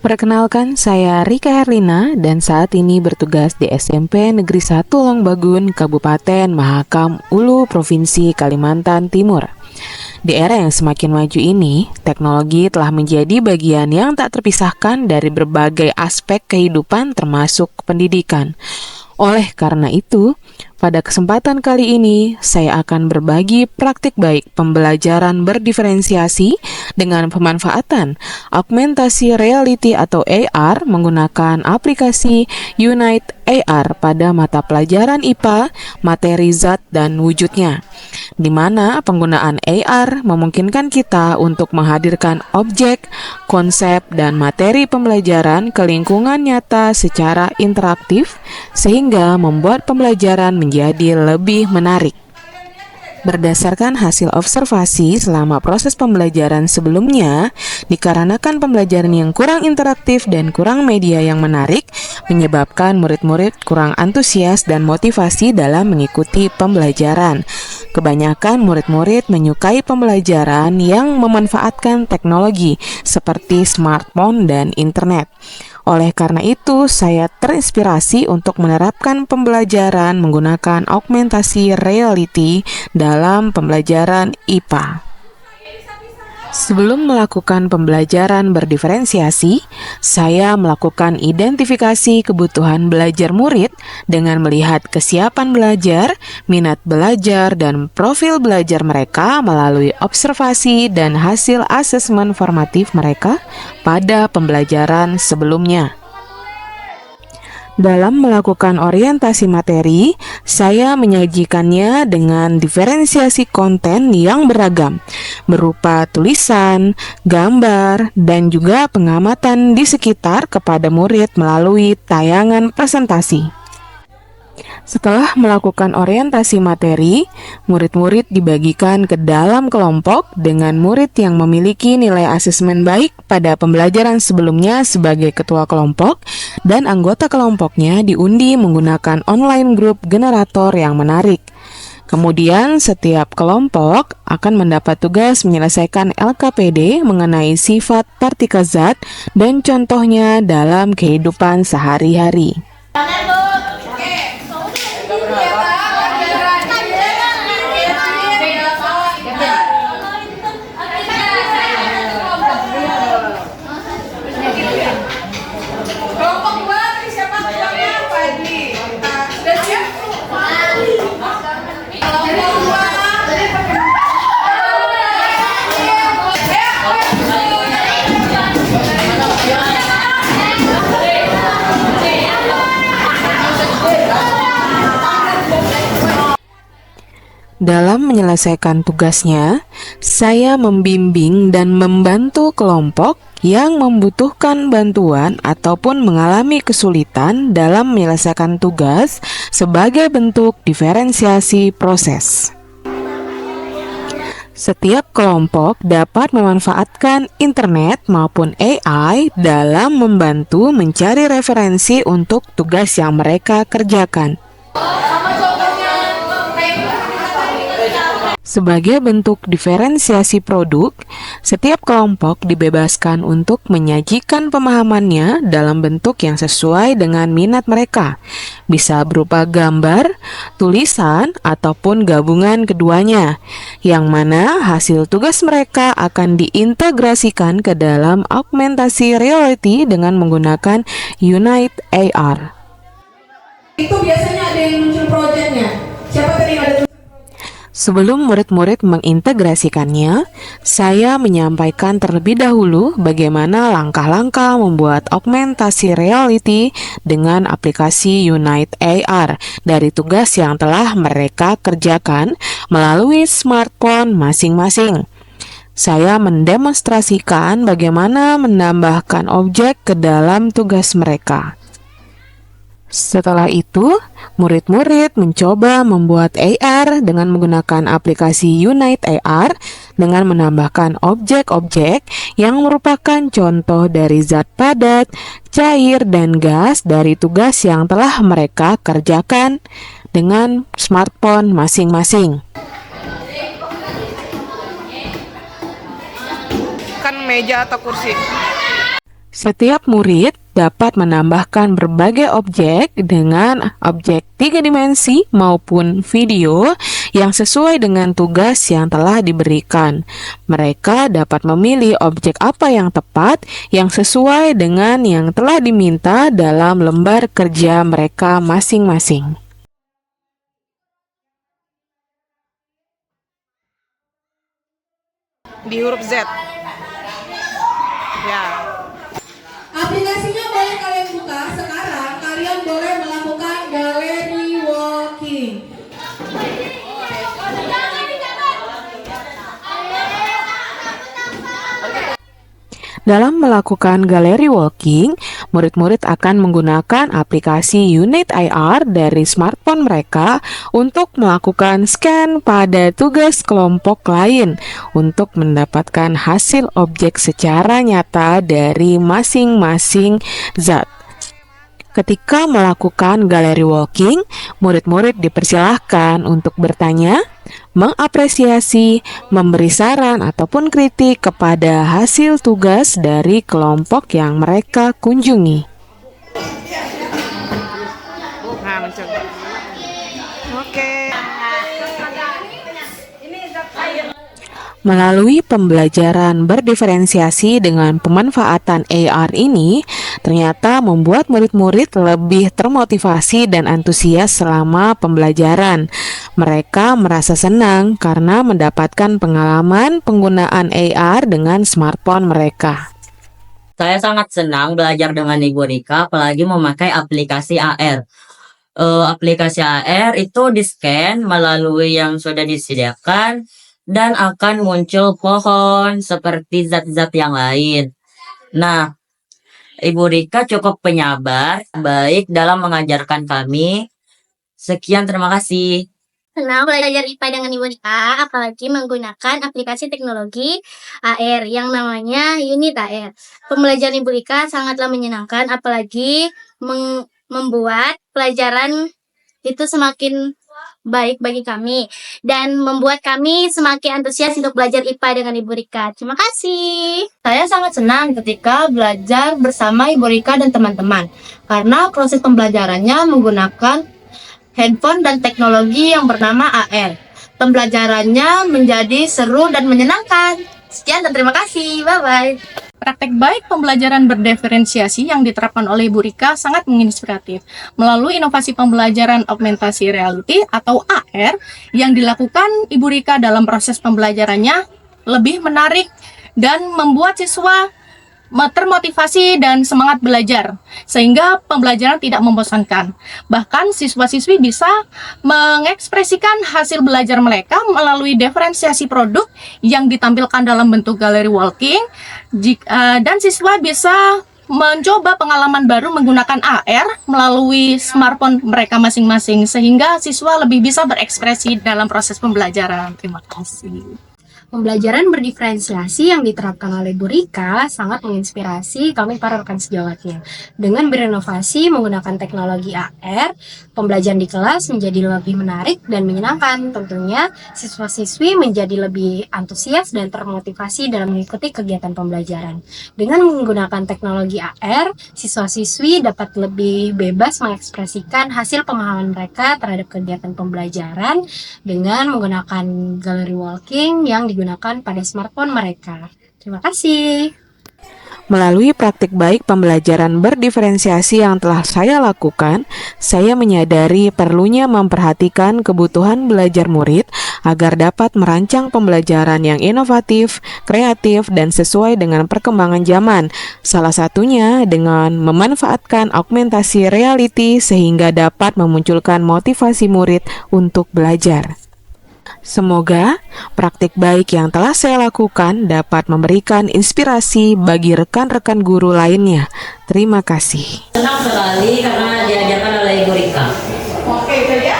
Perkenalkan, saya Rika Herlina dan saat ini bertugas di SMP Negeri 1 Longbagun, Kabupaten Mahakam Ulu, Provinsi Kalimantan Timur. Di era yang semakin maju ini, teknologi telah menjadi bagian yang tak terpisahkan dari berbagai aspek kehidupan termasuk pendidikan. Oleh karena itu, pada kesempatan kali ini, saya akan berbagi praktik baik pembelajaran berdiferensiasi dengan pemanfaatan augmentasi reality atau AR menggunakan aplikasi Unite AR pada mata pelajaran IPA, materi zat dan wujudnya, di mana penggunaan AR memungkinkan kita untuk menghadirkan objek, konsep, dan materi pembelajaran ke lingkungan nyata secara interaktif sehingga membuat pembelajaran menjadi lebih menarik. Berdasarkan hasil observasi selama proses pembelajaran sebelumnya, dikarenakan pembelajaran yang kurang interaktif dan kurang media yang menarik, menyebabkan murid-murid kurang antusias dan motivasi dalam mengikuti pembelajaran. Kebanyakan murid-murid menyukai pembelajaran yang memanfaatkan teknologi seperti smartphone dan internet. Oleh karena itu, saya terinspirasi untuk menerapkan pembelajaran menggunakan augmentasi reality dalam pembelajaran IPA. Sebelum melakukan pembelajaran berdiferensiasi, saya melakukan identifikasi kebutuhan belajar murid dengan melihat kesiapan belajar, minat belajar, dan profil belajar mereka melalui observasi dan hasil asesmen formatif mereka pada pembelajaran sebelumnya. Dalam melakukan orientasi materi, saya menyajikannya dengan diferensiasi konten yang beragam, berupa tulisan, gambar, dan juga pengamatan di sekitar kepada murid melalui tayangan presentasi. Setelah melakukan orientasi materi, murid-murid dibagikan ke dalam kelompok dengan murid yang memiliki nilai asesmen baik pada pembelajaran sebelumnya sebagai ketua kelompok, dan anggota kelompoknya diundi menggunakan online group generator yang menarik. Kemudian setiap kelompok akan mendapat tugas menyelesaikan LKPD mengenai sifat partikel zat dan contohnya dalam kehidupan sehari-hari. Dalam menyelesaikan tugasnya, saya membimbing dan membantu kelompok yang membutuhkan bantuan ataupun mengalami kesulitan dalam menyelesaikan tugas sebagai bentuk diferensiasi proses. Setiap kelompok dapat memanfaatkan internet maupun AI dalam membantu mencari referensi untuk tugas yang mereka kerjakan. Sebagai bentuk diferensiasi produk, setiap kelompok dibebaskan untuk menyajikan pemahamannya dalam bentuk yang sesuai dengan minat mereka. Bisa berupa gambar, tulisan, ataupun gabungan keduanya, yang mana hasil tugas mereka akan diintegrasikan ke dalam augmentasi reality dengan menggunakan Unite AR. Itu biasanya ada yang muncul proyeknya. Siapa tadi yang ada? Sebelum murid-murid mengintegrasikannya, saya menyampaikan terlebih dahulu bagaimana langkah-langkah membuat augmentasi reality dengan aplikasi Unite AR dari tugas yang telah mereka kerjakan melalui smartphone masing-masing. Saya mendemonstrasikan bagaimana menambahkan objek ke dalam tugas mereka. Setelah itu, murid-murid mencoba membuat AR dengan menggunakan aplikasi Unite AR dengan menambahkan objek-objek yang merupakan contoh dari zat padat, cair, dan gas dari tugas yang telah mereka kerjakan dengan smartphone masing-masing. Kan meja atau kursi. Setiap murid dapat menambahkan berbagai objek dengan objek 3 dimensi maupun video yang sesuai dengan tugas yang telah diberikan. Mereka dapat memilih objek apa yang tepat yang sesuai dengan yang telah diminta dalam lembar kerja mereka masing-masing. Di huruf Z. Ya. Aplikasinya boleh kalian buka. Sekarang kalian boleh melakukan gallery walking. Dalam melakukan gallery walking, murid-murid akan menggunakan aplikasi Unit IR dari smartphone mereka untuk melakukan scan pada tugas kelompok lain untuk mendapatkan hasil objek secara nyata dari masing-masing zat. Ketika melakukan gallery walking, murid-murid dipersilahkan untuk bertanya, mengapresiasi, memberi saran ataupun kritik kepada hasil tugas dari kelompok yang mereka kunjungi. Nah, mencoba. Oke. Melalui pembelajaran berdiferensiasi dengan pemanfaatan AR ini, ternyata membuat murid-murid lebih termotivasi dan antusias selama pembelajaran. Mereka merasa senang karena mendapatkan pengalaman penggunaan AR dengan smartphone mereka. Saya sangat senang belajar dengan Ibu Rika, apalagi memakai aplikasi AR. Aplikasi AR itu di-scan melalui yang sudah disediakan dan akan muncul pohon seperti zat-zat yang lain. Nah, Ibu Rika cukup penyabar, baik dalam mengajarkan kami. Sekian, terima kasih. Senang belajar IPA dengan Ibu Rika, apalagi menggunakan aplikasi teknologi AR yang namanya Unit AR. Pembelajaran Ibu Rika sangatlah menyenangkan, apalagi membuat pelajaran itu semakin baik bagi kami dan membuat kami semakin antusias untuk belajar IPA dengan Ibu Rika. Terima kasih. Saya sangat senang ketika belajar bersama Ibu Rika dan teman-teman karena proses pembelajarannya menggunakan handphone dan teknologi yang bernama AR. Pembelajarannya menjadi seru dan menyenangkan. Sekian dan terima kasih. Bye-bye. Praktek baik pembelajaran berdiferensiasi yang diterapkan oleh Ibu Rika sangat menginspiratif. Melalui inovasi pembelajaran augmentasi reality atau AR yang dilakukan Ibu Rika dalam proses pembelajarannya lebih menarik dan membuat siswa termotivasi dan semangat belajar, sehingga pembelajaran tidak membosankan. Bahkan siswa-siswi bisa mengekspresikan hasil belajar mereka melalui diferensiasi produk yang ditampilkan dalam bentuk gallery walking, dan siswa bisa mencoba pengalaman baru menggunakan AR melalui smartphone mereka masing-masing, sehingga siswa lebih bisa berekspresi dalam proses pembelajaran. Terima kasih. Pembelajaran berdiferensiasi yang diterapkan oleh Bu Rika sangat menginspirasi kami para rekan sejawatnya. Dengan berinovasi menggunakan teknologi AR, pembelajaran di kelas menjadi lebih menarik dan menyenangkan. Tentunya siswa-siswi menjadi lebih antusias dan termotivasi dalam mengikuti kegiatan pembelajaran. Dengan menggunakan teknologi AR, siswa-siswi dapat lebih bebas mengekspresikan hasil pemahaman mereka terhadap kegiatan pembelajaran dengan menggunakan gallery walking yang digunakan pada smartphone mereka. Terima kasih. Melalui praktik baik pembelajaran berdiferensiasi yang telah saya lakukan, saya menyadari perlunya memperhatikan kebutuhan belajar murid agar dapat merancang pembelajaran yang inovatif, kreatif, dan sesuai dengan perkembangan zaman. Salah satunya dengan memanfaatkan augmentasi reality sehingga dapat memunculkan motivasi murid untuk belajar. Semoga praktik baik yang telah saya lakukan dapat memberikan inspirasi bagi rekan-rekan guru lainnya. Terima kasih. Senang sekali karena diajarkan oleh Ibu Rika. Oke, itu ya.